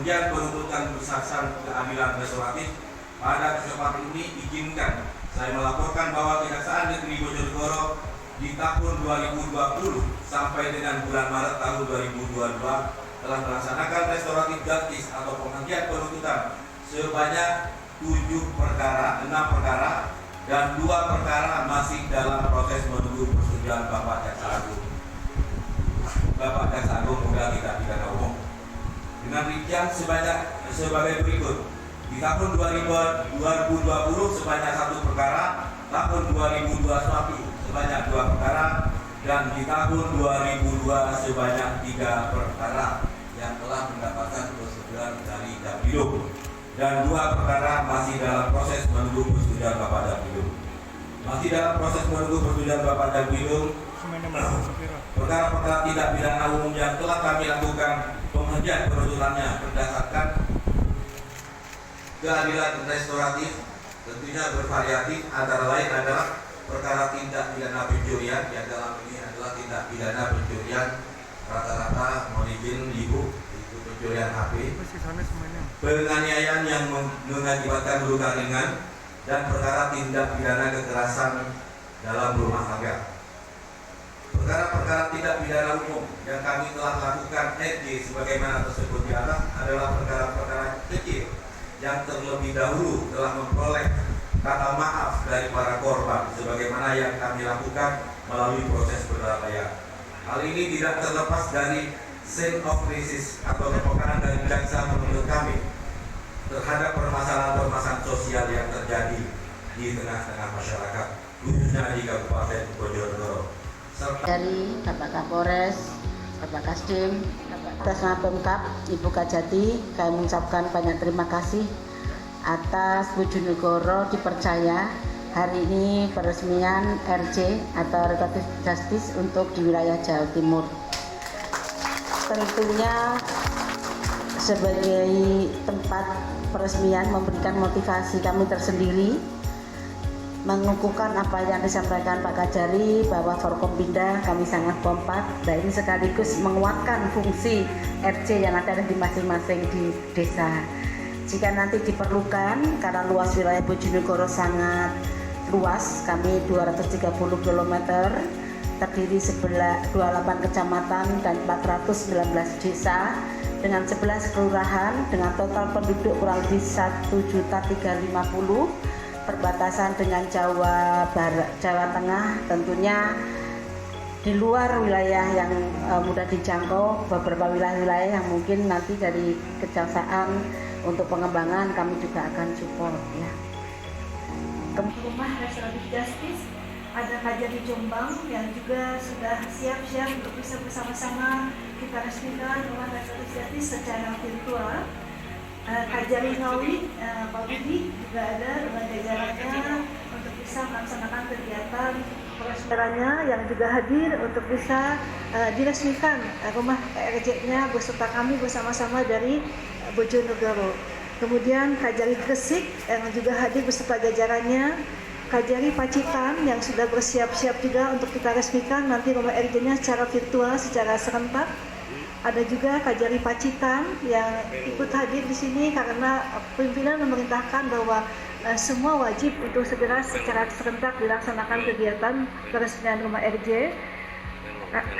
penghentian penuntutan bersasaran keadilan restoratif pada kesempatan ini izinkan saya melaporkan bahwa Kejaksaan Negeri Bojonegoro di tahun 2020 sampai dengan bulan Maret tahun 2022 telah melaksanakan restoratif justice atau penghentian penuntutan sebanyak 6 perkara dan 2 perkara masih dalam proses menunggu persetujuan Bapak Jaksa Agung Muda Tindak Pidana Umum. Dengan rincian sebagai berikut. Di tahun 2020 sebanyak 1 perkara, tahun 2021 sebanyak 2 perkara, dan di tahun 2002 sebanyak 3 perkara yang telah mendapatkan persetujuan dari Dapilum, dan 2 perkara masih dalam proses menunggu persetujuan Bapak Dapilum. Masih dalam proses menunggu persetujuan Bapak Dapilum, perkara-perkara tindak pidana umum yang telah kami lakukan penghentian penuntutannya berdasarkan keadilan restoratif tentunya bervariatif, antara lain adalah perkara tindak pidana pencurian yang dalam ini adalah tindak pidana pencurian rata-rata morijin ibu, itu pencurian HP, penganiayaan yang mengakibatkan luka ringan, dan perkara tindak pidana kekerasan dalam rumah tangga. Perkara-perkara tindak pidana umum yang kami telah lakukan sebagaimana tersebut di atas adalah perkara-perkara kecil yang terlebih dahulu telah memperoleh kata maaf dari para korban sebagaimana yang kami lakukan melalui proses penilaian. Hal ini tidak terlepas dari sense of crisis atau kepekaran dari jaksa penuntut kami terhadap permasalahan-permasalahan sosial yang terjadi di tengah-tengah masyarakat, khususnya di Kabupaten Bojonegoro. Dari Bapak Kapolres, Bapak Kasdim, atas nama Pemkab Ibu Kajati, kami mengucapkan banyak terima kasih atas Bojonegoro dipercaya hari ini peresmian RJ atau Restoratif Justice untuk di wilayah Jawa Timur. Tentunya sebagai tempat peresmian memberikan motivasi kami tersendiri, mengukuhkan apa yang disampaikan Pak Kajari bahwa Forkompinda kami sangat kompak, dan ini sekaligus menguatkan fungsi RC yang ada di masing-masing di desa. Jika nanti diperlukan, karena luas wilayah Bojonegoro sangat luas, kami 230 km, terdiri 28 kecamatan dan 419 desa dengan 11 kelurahan dengan total penduduk kurang lebih 1.350.000, perbatasan dengan Jawa Barat, Jawa Tengah, tentunya di luar wilayah yang mudah dijangkau, beberapa wilayah-wilayah yang mungkin nanti dari kejaksaan untuk pengembangan kami juga akan support ya. Rumah Restoratif Justice ada Kajari Jombang yang juga sudah siap-siap untuk bisa bersama-sama kita resmikan Rumah Restoratif Justice secara virtual. Kajari Ngawi, Pak Budi juga ada dengan jajarannya untuk bisa melaksanakan kegiatan peresmiannya yang juga hadir untuk bisa diresmikan rumah RJ-nya beserta kami bersama-sama dari Bojonegoro. Kemudian Kajari Gresik yang juga hadir beserta jajarannya, Kajari Pacitan yang sudah bersiap-siap juga untuk kita resmikan nanti rumah RJ-nya secara virtual, secara serentak. Ada juga Kajari Pacitan yang ikut hadir di sini karena pimpinan memerintahkan bahwa semua wajib untuk segera secara serentak dilaksanakan kegiatan peresmian rumah RJ.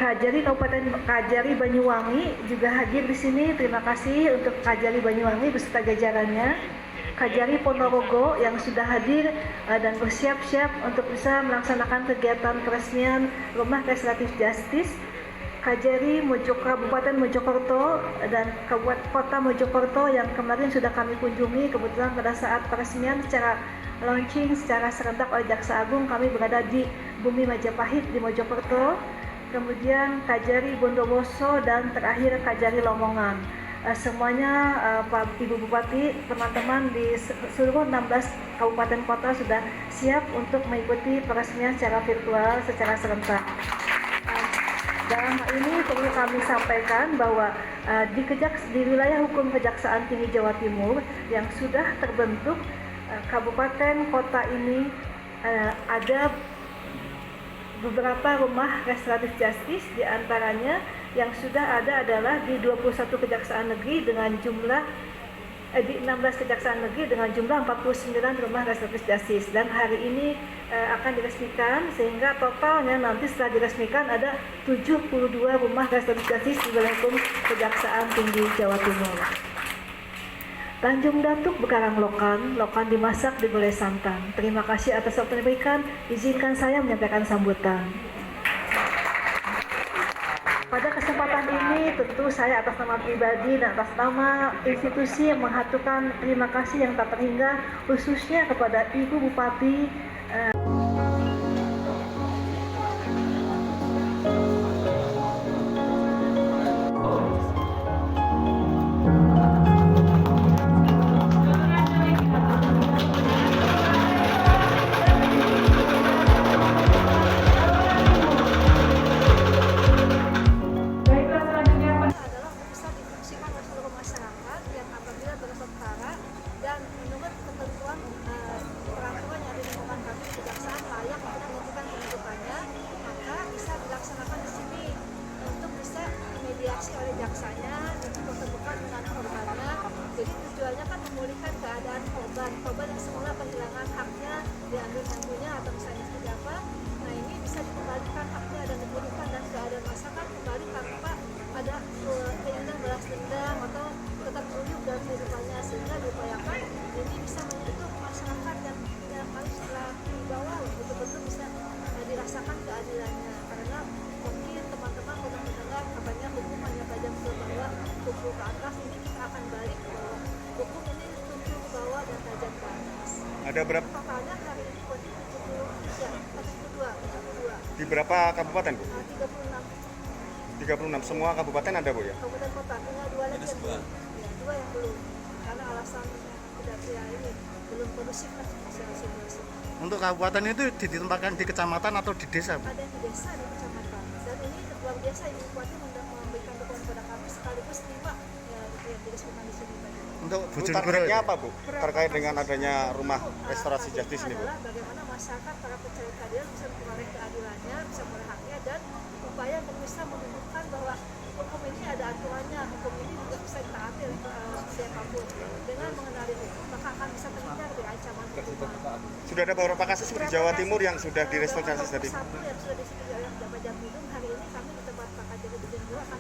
Kajari Kabupaten Kajari Banyuwangi juga hadir di sini. Terima kasih untuk Kajari Banyuwangi beserta jajarannya. Kajari Ponorogo yang sudah hadir dan bersiap-siap untuk bisa melaksanakan kegiatan peresmian Rumah Restoratif Justice. Kajari Kabupaten Mojokerto dan Kabupaten Kota Mojokerto yang kemarin sudah kami kunjungi, kebetulan pada saat peresmian secara launching secara serentak oleh Jaksa Agung kami berada di Bumi Majapahit di Mojokerto. Kemudian Kajari Bondowoso dan terakhir Kajari Lamongan. Semuanya Pak Ibu Bupati, teman-teman di seluruh 16 kabupaten kota sudah siap untuk mengikuti peresmian secara virtual secara serentak. Dalam hal ini perlu kami sampaikan bahwa di wilayah hukum Kejaksaan Tinggi Jawa Timur yang sudah terbentuk, kabupaten kota ini ada beberapa rumah restoratif justice, diantaranya yang sudah ada adalah di 21 kejaksaan negeri dengan jumlah di 16 kejaksaan negeri dengan jumlah 49 rumah restoratif justice, dan hari ini akan diresmikan sehingga totalnya nanti setelah diresmikan ada 72 rumah restoratif justice di wilayah hukum Kejaksaan Tinggi Jawa Timur. Tanjung Datuk Bekarang Lokan dimasak di gulai santan. Terima kasih atas waktu yang diberikan. Izinkan saya menyampaikan sambutan. Pada kesempatan ini tentu saya atas nama pribadi dan atas nama institusi yang mengaturkan terima kasih yang tak terhingga khususnya kepada Ibu Bupati adalah bisa difungsikan oleh seluruh masyarakat yang apabila berperkara dan menurut ketentuan peraturan yang ada di lingkungan kami di kejaksaan layak untuk menentukan penuntutannya, maka bisa dilaksanakan di sini untuk bisa dimediasi oleh jaksanya untuk dipertemukan dengan korbannya. Jadi tujuannya kan memulihkan keadaan korban yang semula kehilangan haknya, diambil handphonenya atau misalnya seperti apa. Nah, ini bisa dikembalikan haknya dan dipulihkan dan keadaan masyarakat kembali tanpa ada keinginan balas dendam atau tetap ruyuk dalam kehidupannya, sehingga diupayakan ini bisa menyentuh masyarakat yang harus setelah dibawa betul-betul bisa dirasakan keadilannya, karena mungkin teman-teman pernah mendengar katanya hukum hanya tajam ke bawah, tubuh ke atas. Ini kita akan balik ke bawah, hukum ini tujuh ke bawah dan tajam ke atas. Ada berapa? Totalnya hari ini berarti 72 Di berapa kabupaten, Bu? 36 36. Semua kabupaten ada, Bu, ya? kabupaten kota, tinggal 2 lagi yang belum. Ya, 2 yang belum karena alasan tidak ini belum kondusif lah situasi. Untuk kabupaten itu ditempatkan di kecamatan atau di desa, Bu? Ada di desa, di kecamatan, dan ini luar biasa Ibu Bupati memberikan dukungan kepada kami sekaligus terima yang diresmikan di sini tadi. Untuk Bu, Bojonegoro targetnya ya? apa, Bu? Terkait dengan adanya rumah restorasi Targetnya justice ini, Bu? adalah bagaimana masyarakat para pencari keadilan bisa memperoleh keadilannya, bisa memperoleh haknya, dan upaya untuk bisa menunjukkan bahwa hukum ini ada aturannya, hukum ini juga bisa ditaati oleh siapapun. Dengan mengenali hukum, maka akan bisa terhindar dari ancaman hukuman. Sudah ada beberapa kasus di Jawa Timur yang sudah direstorasi tadi. Satu yang sudah disediakan oleh Jabat Jambidung, hari ini kami di tempat Pak Kajari Bojonegoro akan